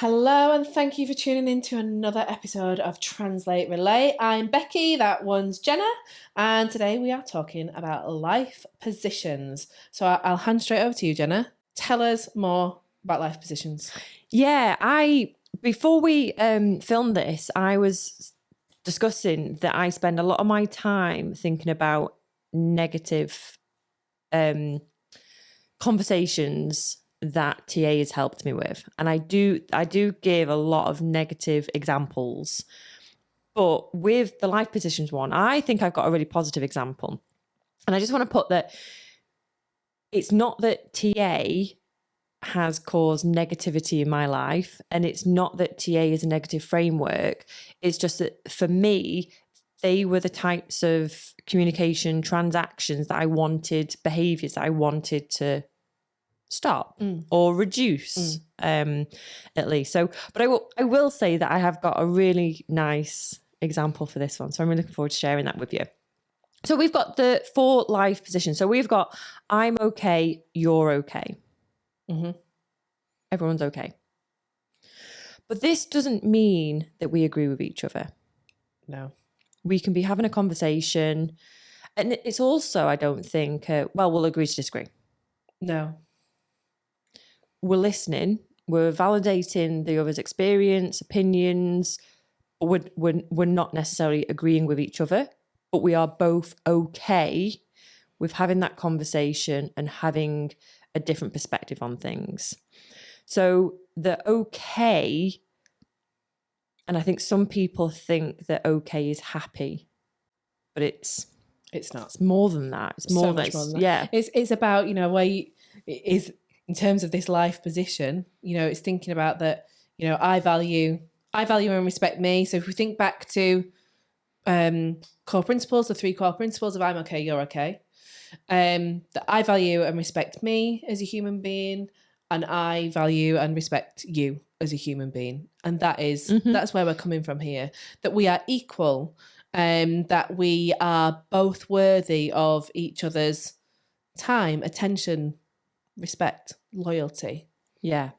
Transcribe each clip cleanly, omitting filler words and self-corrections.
Hello, and thank you for tuning in to another episode of Translate Relate. I'm Becky, that one's Jenna, and today we are talking about life positions. So I'll hand straight over to you, Jenna. Tell us more about life positions. Yeah, before we filmed this, I was discussing that I spend a lot of my time thinking about negative conversations that TA has helped me with. And I do give a lot of negative examples. But with the life positions one, I think I've got a really positive example. And I just want to put that it's not that TA has caused negativity in my life, and it's not that TA is a negative framework. It's just that for me, they were the types of communication transactions that I wanted, behaviours that I wanted to stop or reduce, at least. So, but I will say that I have got a really nice example for this one. So I'm really looking forward to sharing that with you. So we've got the 4 life positions. So we've got, I'm okay, you're okay. Mm-hmm. Everyone's okay. But this doesn't mean that we agree with each other. No. We can be having a conversation. And it's also, I don't think, we'll agree to disagree. No. We're listening, we're validating the other's experience, opinions, but we're not necessarily agreeing with each other, but we are both okay with having that conversation and having a different perspective on things. So the okay, and I think some people think that okay is happy, but it's not. It's more than that. It's more, so than, much more than that. Yeah. It's about, it is in terms of this life position, it's thinking about that, I value and respect me. So if we think back to core principles, the 3 core principles of I'm okay, you're okay, that I value and respect me as a human being, and I value and respect you as a human being. And that is, that's where we're coming from here, that we are equal, that we are both worthy of each other's time, attention, respect, loyalty. Yeah.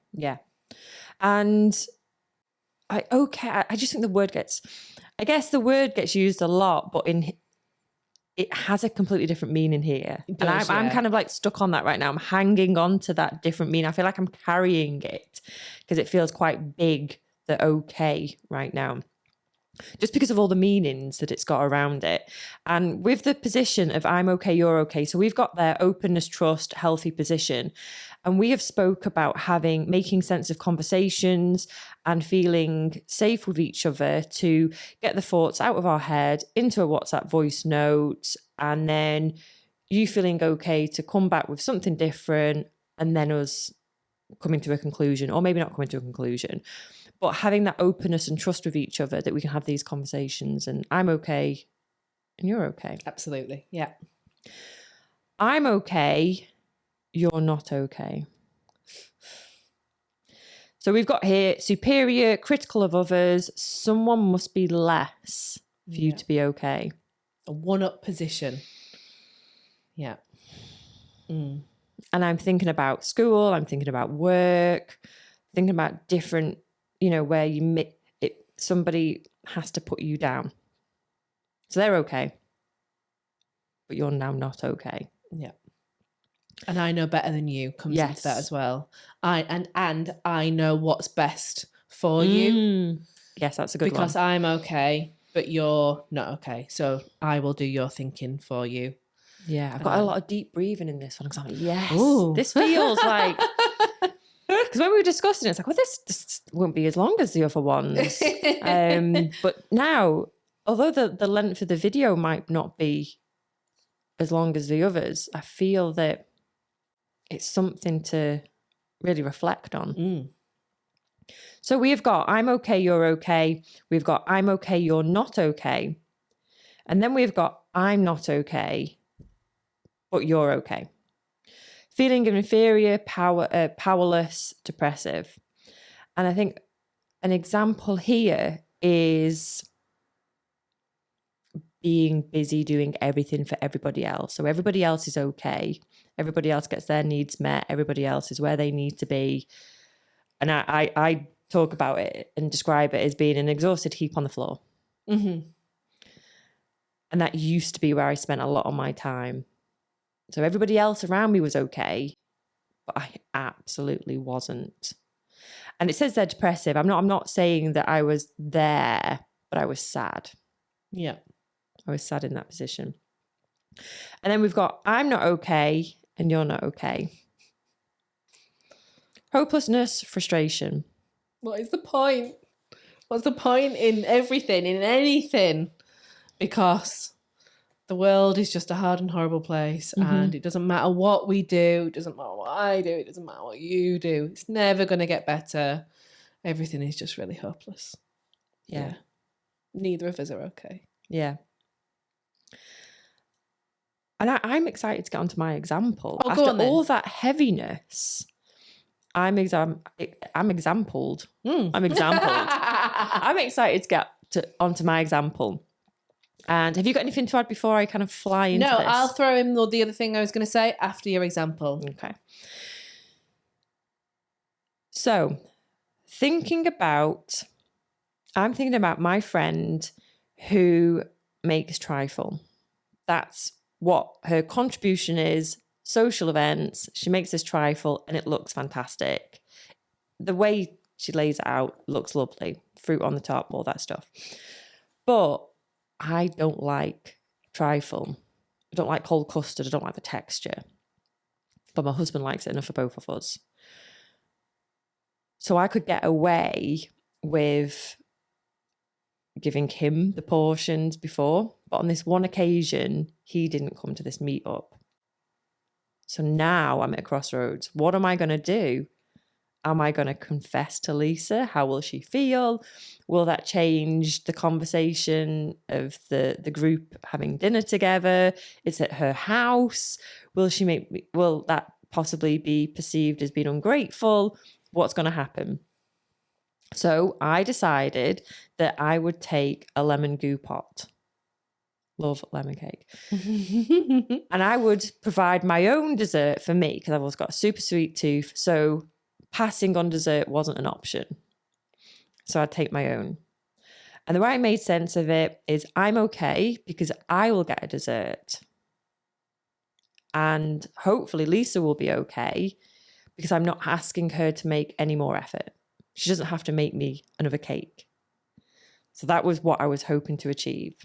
And I just think the word gets used a lot, but it has a completely different meaning here. I'm kind of like stuck on that right now. I'm hanging on to that different meaning. I feel like I'm carrying it because it feels quite big, the okay right now, just because of all the meanings that it's got around it. And with the position of I'm okay, you're okay. So we've got their openness, trust, healthy position. And we have spoke about making sense of conversations and feeling safe with each other to get the thoughts out of our head into a WhatsApp voice note, and then you feeling okay to come back with something different, and then us coming to a conclusion, or maybe not coming to a conclusion, but having that openness and trust with each other that we can have these conversations, and I'm okay and you're okay. Absolutely. Yeah. I'm okay, you're not okay. So we've got here superior, critical of others, someone must be less for you to be okay. A one-up position. Yeah. And I'm thinking about school, I'm thinking about work, thinking about different, where somebody has to put you down. So they're okay, but you're now not okay. Yeah. And I know better than you comes into that as well. I know what's best for you. Yes, that's a good one. Because I'm okay, but you're not okay. So I will do your thinking for you. Yeah, I've got a lot of deep breathing in this one. I'm like, yes, ooh. This feels like... Because when we were discussing it, it's like, well, this won't be as long as the other ones. But now, although the length of the video might not be as long as the others, I feel that it's something to really reflect on. So we've got I'm okay, you're okay. We've got I'm okay, you're not okay. And then we've got I'm not okay, but you're okay. Feeling inferior, powerless, depressive. And I think an example here is being busy doing everything for everybody else. So everybody else is okay. Everybody else gets their needs met. Everybody else is where they need to be. And I talk about it and describe it as being an exhausted heap on the floor. Mm-hmm. And that used to be where I spent a lot of my time. So everybody else around me was okay, but I absolutely wasn't. And it says they're depressive. I'm not saying that I was there, but I was sad. Yeah. I was sad in that position. And then we've got, I'm not okay and you're not okay. Hopelessness, frustration. What is the point? What's the point in everything, in anything? Because the world is just a hard and horrible place, and it doesn't matter what we do, it doesn't matter what I do, it doesn't matter what you do. It's never going to get better. Everything is just really hopeless. Yeah. Neither of us are okay. Yeah. And I'm excited to get onto my example. Oh, After go on then. all that heaviness, I'm exampled. I'm exampled. I'm excited to get onto my example. And have you got anything to add before I kind of fly into this? No, I'll throw in the other thing I was going to say after your example. Okay. So, I'm thinking about my friend who makes trifle. That's what her contribution is. Social events. She makes this trifle and it looks fantastic. The way she lays it out looks lovely. Fruit on the top, all that stuff. But I don't like trifle. I don't like cold custard. I don't like the texture. But my husband likes it enough for both of us. So I could get away with giving him the portions before. But on this one occasion, he didn't come to this meetup. So now I'm at a crossroads. What am I going to do? Am I going to confess to Lisa? How will she feel? Will that change the conversation of the group having dinner together? Is it her house? Will that possibly be perceived as being ungrateful? What's going to happen? So I decided that I would take a lemon goo pot. Love lemon cake. And I would provide my own dessert for me because I've always got a super sweet tooth. So passing on dessert wasn't an option. So I'd take my own. And the way I made sense of it is I'm okay because I will get a dessert. And hopefully Lisa will be okay because I'm not asking her to make any more effort. She doesn't have to make me another cake. So that was what I was hoping to achieve.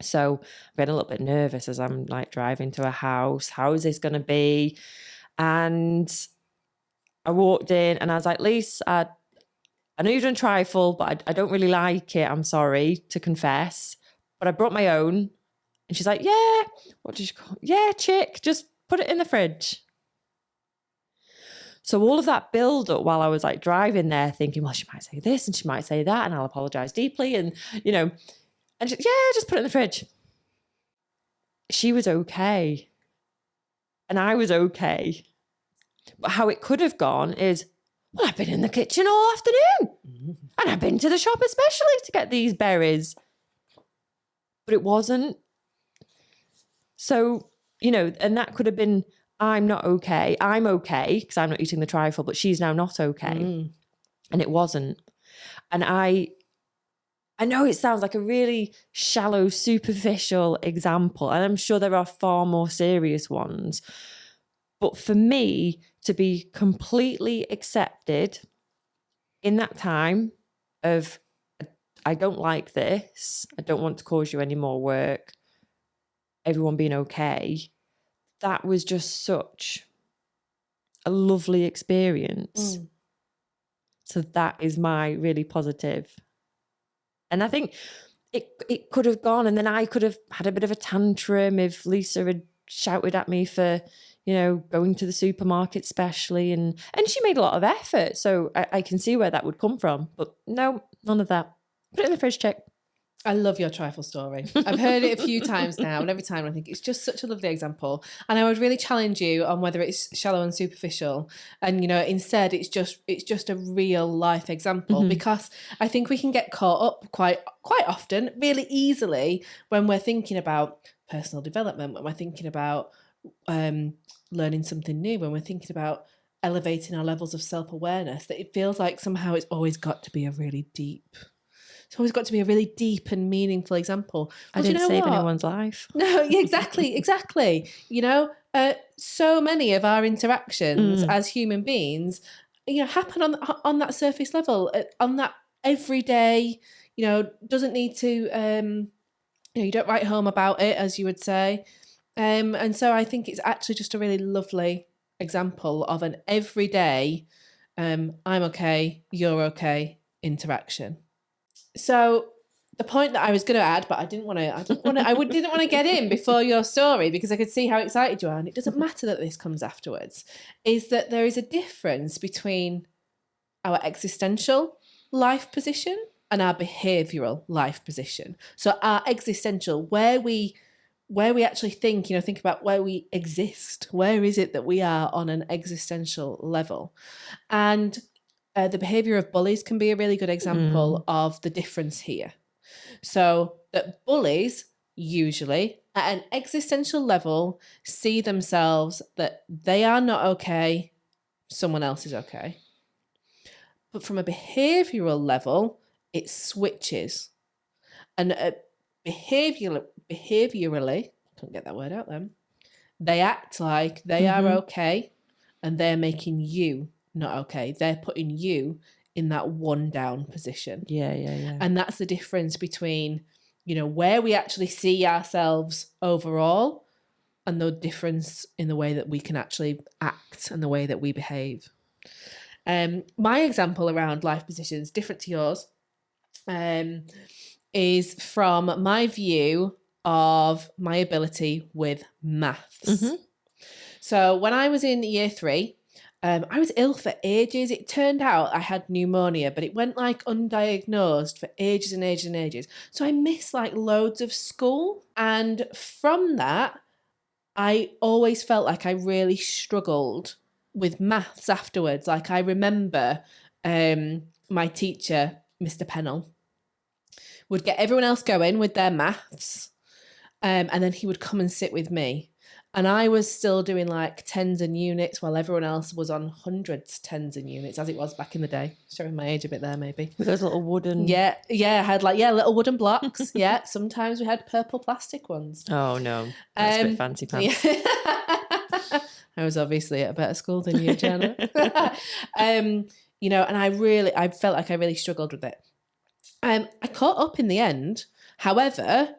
So I'm getting a little bit nervous as I'm like driving to a house. How is this going to be? And I walked in and I was like, Lisa, I know you've done trifle, but I don't really like it. I'm sorry to confess. But I brought my own. And she's like, yeah, what did you call it? Yeah, chick, just put it in the fridge. So all of that build up while I was like driving there thinking, well, she might say this and she might say that and I'll apologize deeply. And, and she, yeah, just put it in the fridge. She was okay. And I was okay. But how it could have gone is, well, I've been in the kitchen all afternoon. And I've been to the shop especially to get these berries. But it wasn't. So, and that could have been, I'm not okay. I'm okay because I'm not eating the trifle, but she's now not okay. And it wasn't. And I know it sounds like a really shallow, superficial example, and I'm sure there are far more serious ones. But for me to be completely accepted in that time of, I don't like this, I don't want to cause you any more work, everyone being okay, that was just such a lovely experience. So that is my really positive. And I think it could have gone, and then I could have had a bit of a tantrum if Lisa had shouted at me for, going to the supermarket specially. And she made a lot of effort. So I can see where that would come from. But no, none of that. Put it in the fridge, check. I love your trifle story. I've heard it a few times now, and every time I think it's just such a lovely example. And I would really challenge you on whether it's shallow and superficial, and instead it's just a real life example, because I think we can get caught up quite often, really easily, when we're thinking about personal development, when we're thinking about learning something new, when we're thinking about elevating our levels of self-awareness that it feels like somehow it's always got to be a really deep, it's always got to be a really deep and meaningful example. I didn't save anyone's life. No, exactly. You know, so many of our interactions as human beings, you know, happen on that surface level, on that everyday, you know, doesn't need to, you know, you don't write home about it, as you would say. And so I think it's actually just a really lovely example of an everyday, I'm okay, you're okay interaction. So the point that I was going to add, but I didn't want to get in before your story because I could see how excited you are, and it doesn't matter that this comes afterwards, is that there is a difference between our existential life position and our behavioural life position. So our existential, where we actually think, you know, think about where we exist. Where is it that we are on an existential level? And the behaviour of bullies can be a really good example of the difference here. So that bullies usually at an existential level see themselves that they are not okay, someone else is okay. But from a behavioural level, it switches. And behaviourally, can't get that word out then, they act like they are okay and they're making you not okay. They're putting you in that one down position. Yeah. And that's the difference between, you know, where we actually see ourselves overall and the difference in the way that we can actually act and the way that we behave. My example around life positions, different to yours, is from my view of my ability with maths. So when I was in year 3, I was ill for ages. It turned out I had pneumonia, but it went like undiagnosed for ages and ages and ages. So I missed like loads of school. And from that, I always felt like I really struggled with maths afterwards. Like I remember my teacher, Mr. Pennell, would get everyone else going with their maths, and then he would come and sit with me. And I was still doing like tens and units while everyone else was on hundreds, tens and units, as it was back in the day. Showing my age a bit there, maybe. With those little wooden... Yeah, I had like, little wooden blocks. Yeah, sometimes we had purple plastic ones. Oh, no. That's a bit fancy pants. Yeah. I was obviously at a better school than you, Jenna. You know, and I felt like I really struggled with it. I caught up in the end. However,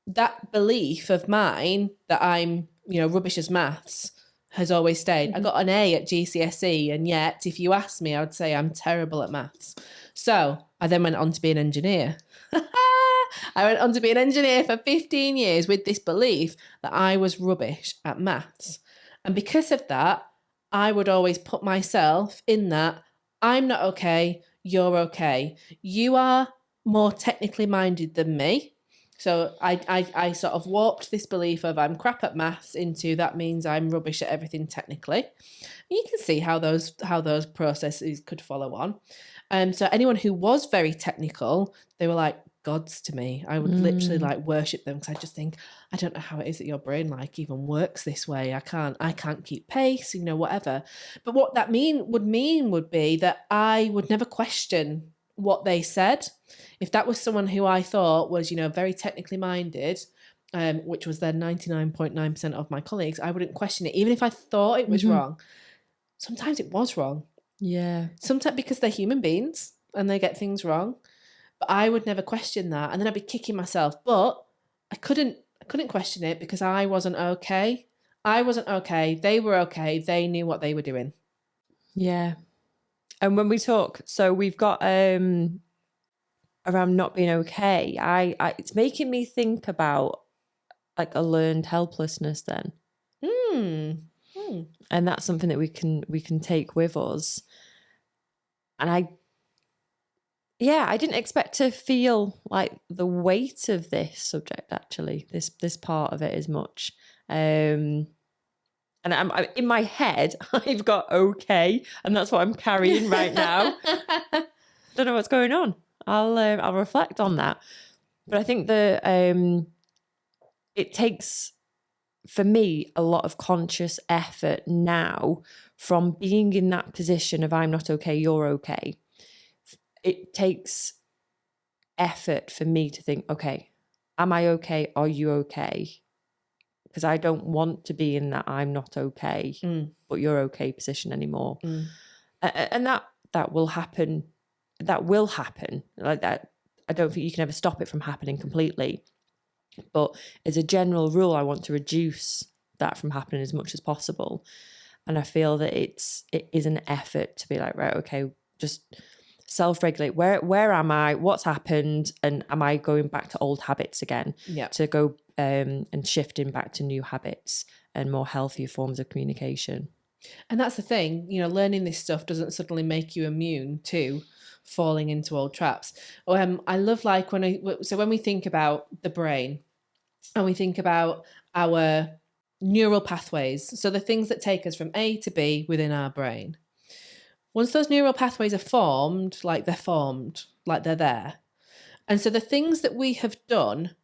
that belief of mine that I'm, you know, rubbish as maths has always stayed. I got an A at GCSE, and yet if you ask me, I would say I'm terrible at maths. So I then went on to be an engineer. I went on to be an engineer for 15 years with this belief that I was rubbish at maths. And because of that, I would always put myself in that I'm not okay, you're okay. You are more technically minded than me. So I sort of warped this belief of I'm crap at maths into that means I'm rubbish at everything technically. And you can see how those processes could follow on. So anyone who was very technical, they were like gods to me. I would literally like worship them because I just think, I don't know how it is that your brain like even works this way. I can't keep pace, you know, whatever. But what that would be that I would never question what they said. If that was someone who I thought was, you know, very technically minded, which was then 99.9% of my colleagues, I wouldn't question it, even if I thought it was wrong. Sometimes it was wrong. Yeah. Sometimes because they're human beings and they get things wrong. But I would never question that. And then I'd be kicking myself. But I couldn't question it because I wasn't okay. I wasn't okay. They were okay. They knew what they were doing. Yeah. And when we talk, so we've got around not being okay, I it's making me think about like a learned helplessness then. And that's something that we can take with us. And I didn't expect to feel like the weight of this subject, actually, this part of it as much. And I'm in my head, I've got okay, and that's what I'm carrying right now. Don't know what's going on. I'll reflect on that. But I think that it takes for me, a lot of conscious effort now from being in that position of I'm not okay, you're okay. It takes effort for me to think, okay, am I okay? Are you okay? Because I don't want to be in that I'm not okay, but you're okay position anymore. And that will happen. That will happen. Like that, I don't think you can ever stop it from happening completely. But as a general rule, I want to reduce that from happening as much as possible. And I feel that it is an effort to be like, right, okay, just self-regulate. Where am I? What's happened? And am I going back to old habits again? Yeah. To go and shifting back to new habits and more healthier forms of communication. And that's the thing, you know, learning this stuff doesn't suddenly make you immune to falling into old traps. I love like when we think about the brain and we think about our neural pathways, so the things that take us from A to B within our brain. Once those neural pathways are formed, like they're there. And so the things that we have done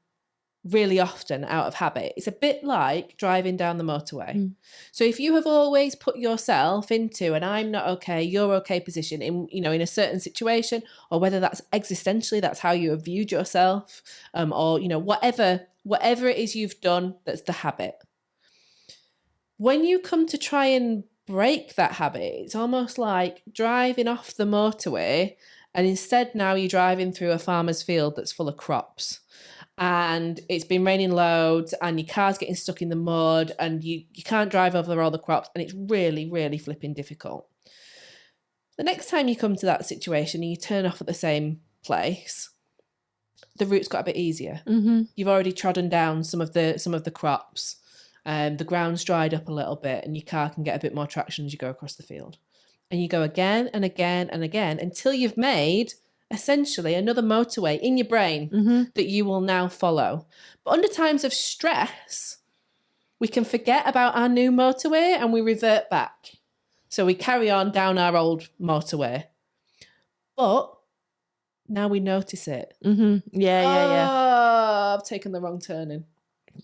really often out of habit, it's a bit like driving down the motorway. So if you have always put yourself into an I'm not okay, you're okay position in a certain situation, or whether that's existentially, that's how you have viewed yourself, or whatever it is you've done, that's the habit. When you come to try and break that habit, it's almost like driving off the motorway, and instead now you're driving through a farmer's field that's full of crops. And it's been raining loads and your car's getting stuck in the mud and you can't drive over all the crops, and it's really, really flipping difficult. The next time you come to that situation and you turn off at the same place, the route's got a bit easier. You've already trodden down some of the crops, and the ground's dried up a little bit, and your car can get a bit more traction as you go across the field. And you go again and again and again until you've made essentially another motorway in your brain that you will now follow. But under times of stress, we can forget about our new motorway and we revert back. So we carry on down our old motorway. But now we notice it. Yeah. Oh, I've taken the wrong turning.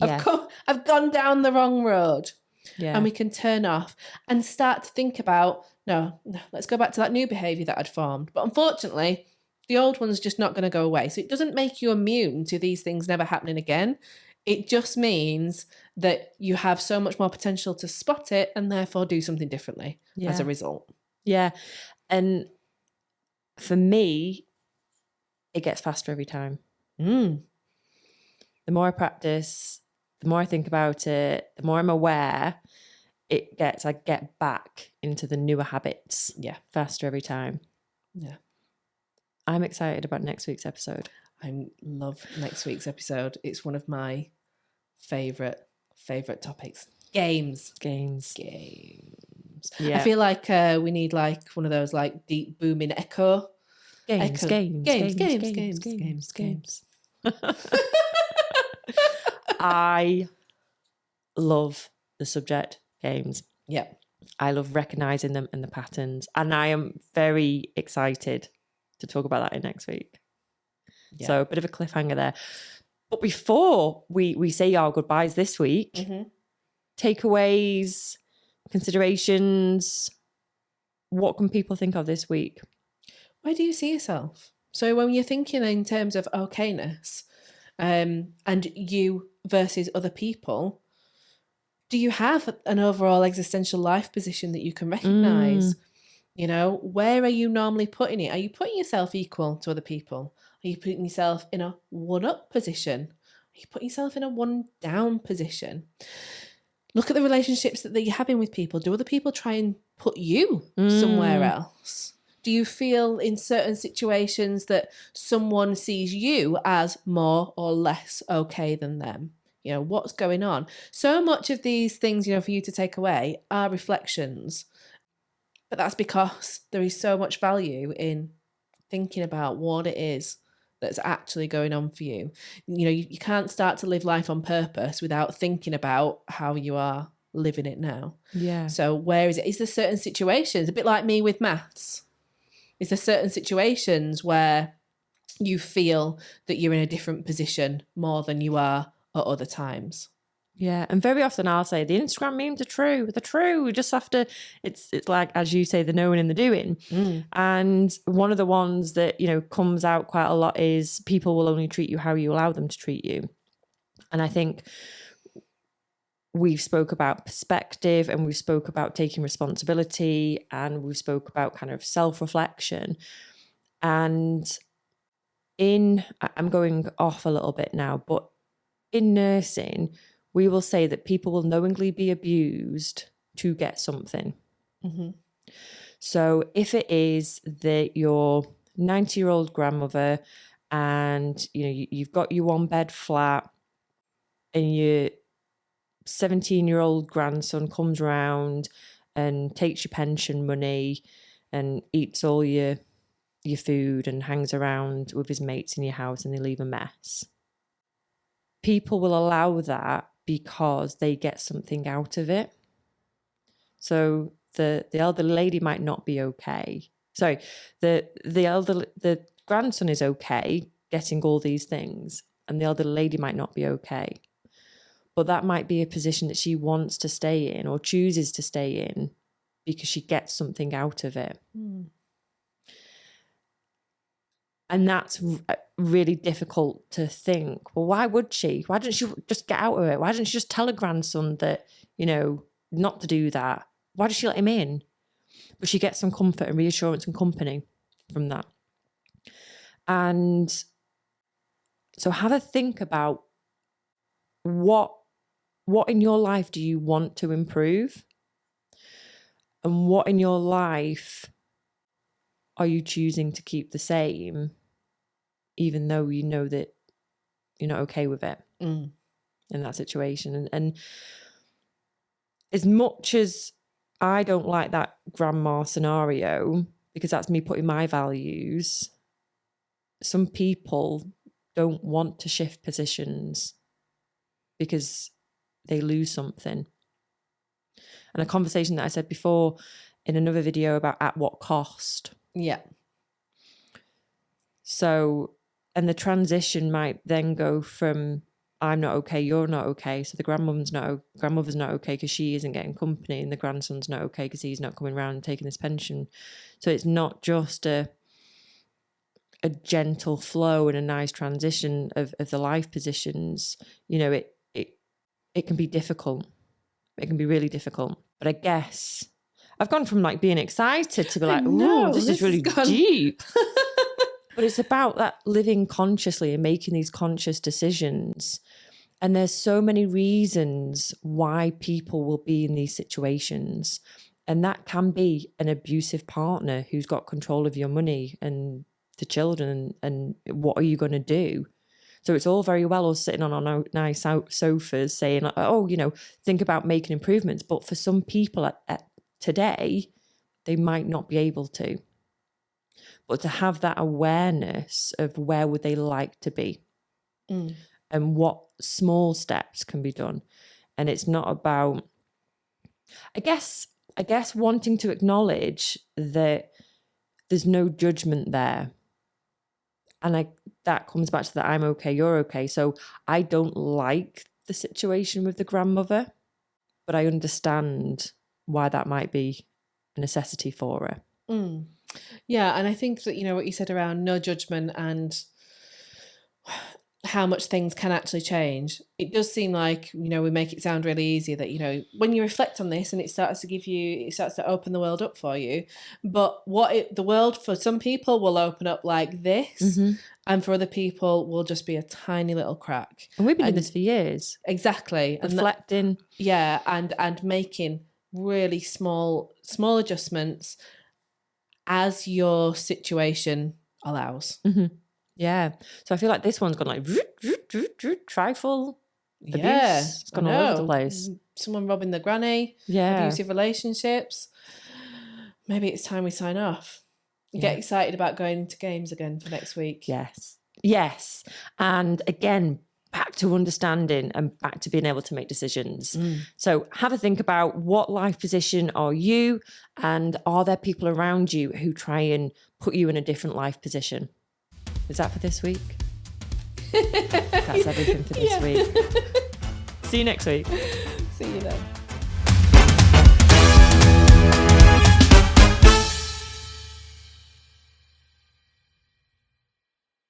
Yeah. I've gone down the wrong road. Yeah. And we can turn off and start to think about, no, let's go back to that new behaviour that I'd formed. But unfortunately, the old one's just not going to go away. So it doesn't make you immune to these things never happening again. It just means that you have so much more potential to spot it and therefore do something differently as a result. Yeah. And for me, it gets faster every time. The more I practice, the more I think about it, the more I'm aware, I get back into the newer habits faster every time. Yeah. I'm excited about next week's episode. I love next week's episode. It's one of my favourite topics. Games. Yeah. I feel like we need like one of those like deep booming echo. Games. I love the subject games. Yeah. I love recognising them and the patterns. And I am very excited to talk about that in next week. Yeah. So a bit of a cliffhanger there. But before we say our goodbyes this week, takeaways, considerations, what can people think of this week? Where do you see yourself? So when you're thinking in terms of okayness, and you versus other people, do you have an overall existential life position that you can recognise? Where are you normally putting it? Are you putting yourself equal to other people? Are you putting yourself in a one-up position? Are you putting yourself in a one-down position? Look at the relationships that you're having with people. Do other people try and put you somewhere else? Do you feel in certain situations that someone sees you as more or less okay than them? What's going on? So much of these things, for you to take away are reflections. But that's because there is so much value in thinking about what it is that's actually going on for you. You can't start to live life on purpose without thinking about how you are living it now. Yeah. So where is it? Is there certain situations, a bit like me with maths? Is there certain situations where you feel that you're in a different position more than you are at other times? Yeah, and very often I'll say the Instagram memes are true. They're true. We just have to. It's like, as you say, the knowing and the doing. And one of the ones that comes out quite a lot is people will only treat you how you allow them to treat you. And I think we've spoke about perspective, and we've spoke about taking responsibility, and we've spoke about kind of self-reflection. And I'm going off a little bit now, but in nursing, we will say that people will knowingly be abused to get something. So if it is that your 90-year-old grandmother and you've got your one bed flat, and your 17-year-old grandson comes around and takes your pension money and eats all your food and hangs around with his mates in your house, and they leave a mess. People will allow that because they get something out of it. So the elderly lady might not be okay. Sorry, the grandson is okay getting all these things, and the elderly lady might not be okay. But that might be a position that she wants to stay in or chooses to stay in because she gets something out of it. And that's really difficult to think. Well, why would she? Why didn't she just get out of it? Why didn't she just tell her grandson that, not to do that? Why does she let him in? But she gets some comfort and reassurance and company from that. And so have a think about what in your life do you want to improve? And what in your life are you choosing to keep the same, even though you know that you're not okay with it in that situation? And as much as I don't like that grandma scenario, because that's me putting my values, some people don't want to shift positions because they lose something. And a conversation that I said before in another video about at what cost. Yeah. So, and the transition might then go from I'm not okay, you're not okay. So the grandmother's not okay because she isn't getting company, and the grandson's not okay because he's not coming around and taking his pension. So it's not just a gentle flow and a nice transition of the life positions. It can be difficult. It can be really difficult. But I guess I've gone from being excited to be like, oh, this is really deep. But it's about that living consciously and making these conscious decisions. And there's so many reasons why people will be in these situations. And that can be an abusive partner who's got control of your money and the children. And what are you going to do? So it's all very well us sitting on our nice sofas saying, think about making improvements. But for some people at today, they might not be able to. But to have that awareness of where would they like to be and what small steps can be done. And it's not about, I guess wanting to acknowledge that there's no judgment there. And that comes back to that I'm okay, you're okay. So I don't like the situation with the grandmother, but I understand why that might be a necessity for her. Yeah, and I think that, what you said around no judgment and how much things can actually change, it does seem like, we make it sound really easy that, when you reflect on this and it starts to open the world up for you. But the world for some people will open up like this, and for other people will just be a tiny little crack. And we've been doing this for years. Exactly. Reflecting. And making really small adjustments as your situation allows. Yeah. So I feel like this one's gone trifle abuse. Yeah. It's gone all over the place. Someone robbing the granny. Yeah. Abusive relationships. Maybe it's time we sign off. Get excited about going to games again for next week. Yes. And again, back to understanding and back to being able to make decisions. So have a think about what life position are you, and are there people around you who try and put you in a different life position? Is that for this week? That's everything for this week. See you next week. See you then.